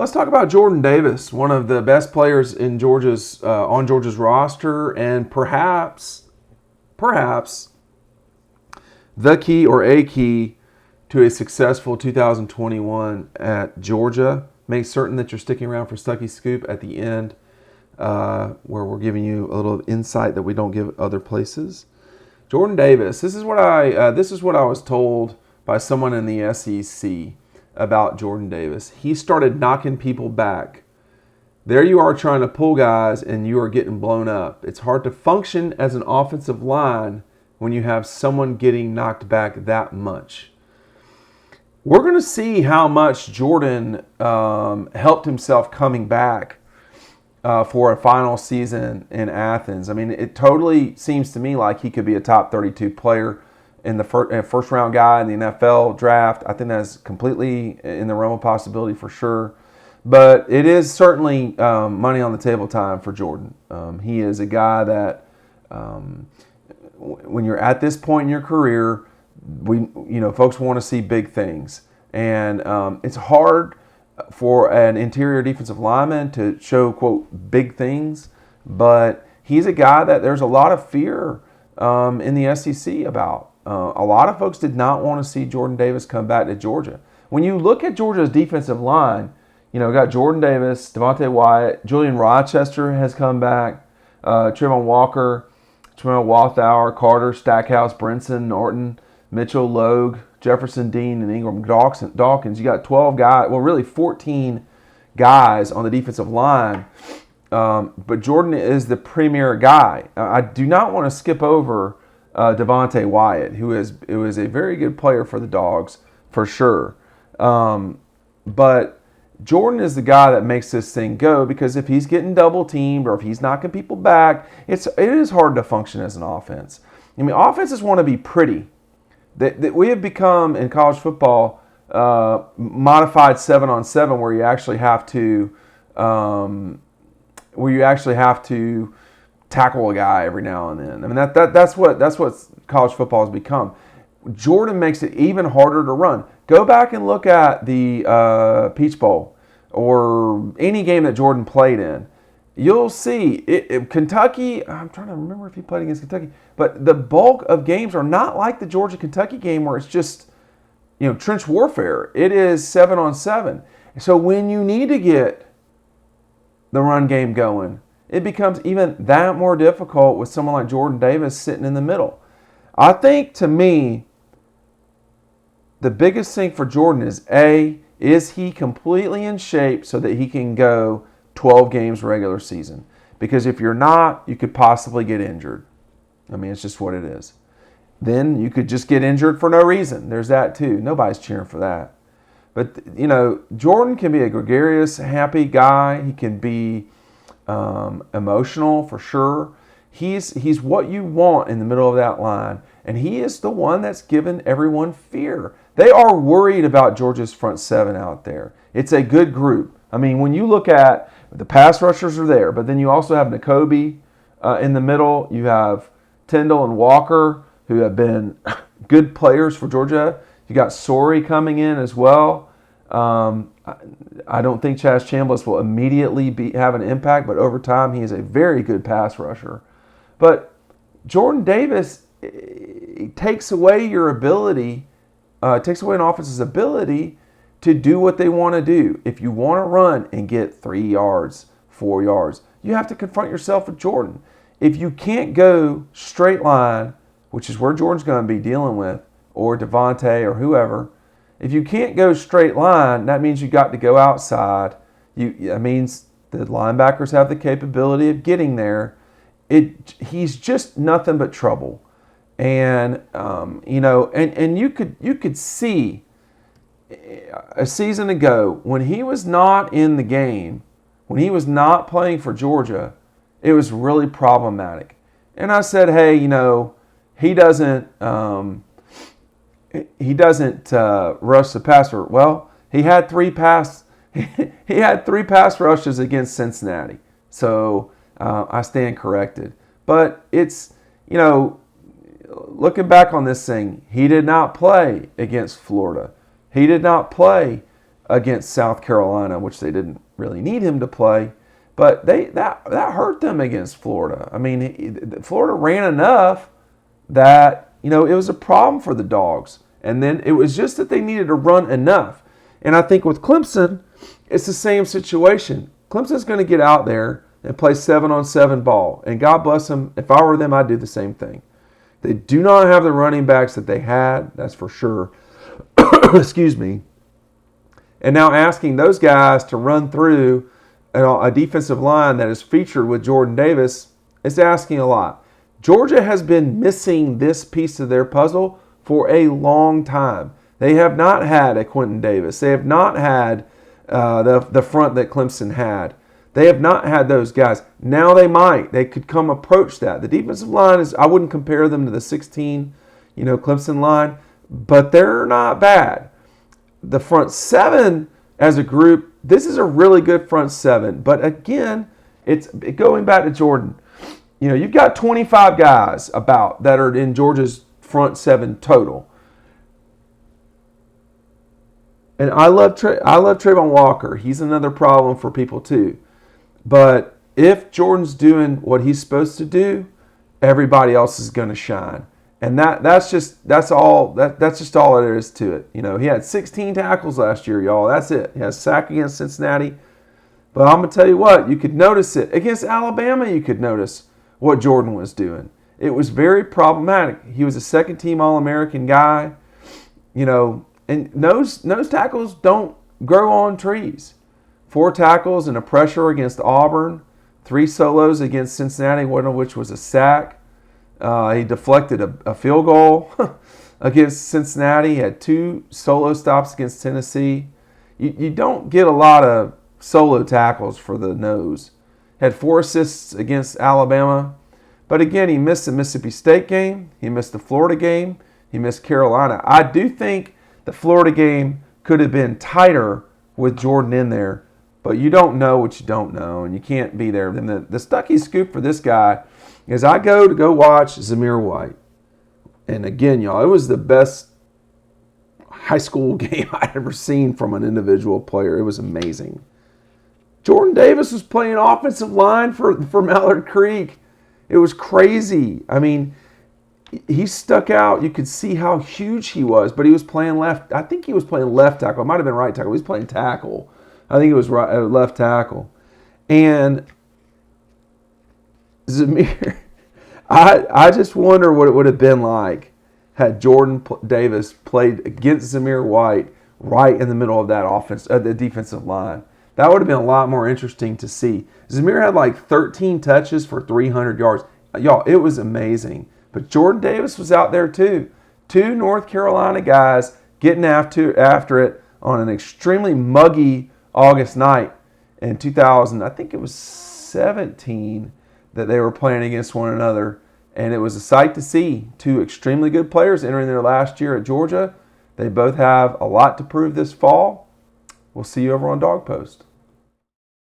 Let's talk about Jordan Davis, one of the best players in Georgia's on Georgia's roster, and perhaps the key or a key to a successful 2021 at Georgia. Make certain that you're sticking around for Stuckey Scoop at the end, where we're giving you a little insight that we don't give other places. Jordan Davis. This is what I was told by someone in the SEC about Jordan Davis. He started knocking people back. There you are trying to pull guys and you are getting blown up. It's hard to function as an offensive line when you have someone getting knocked back that much. We're going to see how much Jordan helped himself coming back for a final season in Athens. I mean, it totally seems to me like he could be a top 32 player in the first round guy in the NFL draft. I think that's completely in the realm of possibility for sure. But it is certainly money on the table time for Jordan. He is a guy that when you're at this point in your career, folks want to see big things. And it's hard for an interior defensive lineman to show, quote, big things. But he's a guy that there's a lot of fear in the SEC about. A lot of folks did not want to see Jordan Davis come back to Georgia. When you look at Georgia's defensive line, got Jordan Davis, Devontae Wyatt, Julian Rochester has come back, Trayvon Walker, Tremont Walthour, Carter, Stackhouse, Brinson, Norton, Mitchell, Logue, Jefferson, Dean, and Ingram Dawkins. You got 12 guys, well, really 14 guys on the defensive line. But Jordan is the premier guy. I do not want to skip over Devontae Wyatt, who is a very good player for the Dogs, for sure. But Jordan is the guy that makes this thing go, because if he's getting double teamed or if he's knocking people back, it is hard to function as an offense. I mean, offenses want to be pretty. That we have become in college football modified 7-on-7, where you actually have to tackle a guy every now and then. I mean that's what college football has become. Jordan makes it even harder to run. Go back and look at the Peach Bowl or any game that Jordan played in. You'll see Kentucky. I'm trying to remember if he played against Kentucky, but the bulk of games are not like the Georgia-Kentucky game where it's just trench warfare. It is 7-on-7. So when you need to get the run game going, it becomes even that more difficult with someone like Jordan Davis sitting in the middle. I think, to me, the biggest thing for Jordan is he completely in shape so that he can go 12 games regular season? Because if you're not, you could possibly get injured. I mean, it's just what it is. Then you could just get injured for no reason. There's that too. Nobody's cheering for that. But, Jordan can be a gregarious, happy guy. He can be emotional for sure. He's what you want in the middle of that line. And he is the one that's given everyone fear. They are worried about Georgia's front seven out there. It's a good group. I mean, when you look at the pass rushers are there, but then you also have Nakobe in the middle. You have Tyndall and Walker, who have been good players for Georgia. You got Sorey coming in as well. I don't think Chaz Chambliss will immediately have an impact, but over time he is a very good pass rusher. But Jordan Davis takes away your ability, takes away an offense's ability to do what they want to do. If you want to run and get 3 yards, 4 yards, you have to confront yourself with Jordan. If you can't go straight line, which is where Jordan's going to be dealing with, or Devontae or whoever, if you can't go straight line, that means you got to go outside. That means the linebackers have the capability of getting there. He's just nothing but trouble. And and you could see a season ago when he was not in the game, when he was not playing for Georgia, it was really problematic. And I said, hey, he doesn't rush the passer. Well, he had three pass rushes against Cincinnati. So I stand corrected. But it's, looking back on this thing, he did not play against Florida. He did not play against South Carolina, which they didn't really need him to play. But that hurt them against Florida. I mean, Florida ran enough that, it was a problem for the Dogs. And then it was just that they needed to run enough. And I think with Clemson, it's the same situation. Clemson's going to get out there and play 7-on-7 ball. And God bless them. If I were them, I'd do the same thing. They do not have the running backs that they had, that's for sure. Excuse me. And now asking those guys to run through a defensive line that is featured with Jordan Davis is asking a lot. Georgia has been missing this piece of their puzzle for a long time. They have not had a Quentin Davis. They have not had the front that Clemson had. They have not had those guys. Now they might. They could come approach that. The defensive line I wouldn't compare them to the 16, Clemson line, but they're not bad. The front seven as a group, this is a really good front seven. But again, it's going back to Jordan. You've got 25 guys about that are in Georgia's front seven total. And I love Trayvon Walker. He's another problem for people too. But if Jordan's doing what he's supposed to do, everybody else is going to shine. And that's just all there is to it. He had 16 tackles last year, y'all. That's it. He has a sack against Cincinnati. But I'm going to tell you what, you could notice it. Against Alabama, you could notice what Jordan was doing. It was very problematic. He was a second-team All-American guy. And nose tackles don't grow on trees. 4 tackles and a pressure against Auburn. 3 solos against Cincinnati, one of which was a sack. He deflected a field goal against Cincinnati. He had 2 solo stops against Tennessee. You don't get a lot of solo tackles for the nose. Had 4 assists against Alabama. But again, he missed the Mississippi State game. He missed the Florida game. He missed Carolina. I do think the Florida game could have been tighter with Jordan in there. But you don't know what you don't know, and you can't be there. Then the Stuckey scoop for this guy is I go watch Zamir White. And again, y'all, it was the best high school game I'd ever seen from an individual player. It was amazing. Jordan Davis was playing offensive line for Mallard Creek. It was crazy. I mean, he stuck out. You could see how huge he was, but he was playing left. I think he was playing left tackle. It might have been right tackle. He was playing tackle. I think it was left tackle. And Zamir, I just wonder what it would have been like had Jordan Davis played against Zamir White right in the middle of that the defensive line. That would have been a lot more interesting to see. Zamir had like 13 touches for 300 yards. Y'all, it was amazing. But Jordan Davis was out there too. 2 North Carolina guys getting after it on an extremely muggy August night in 2000. I think it was 17 that they were playing against one another. And it was a sight to see. 2 extremely good players entering their last year at Georgia. They both have a lot to prove this fall. We'll see you over on Dog Post.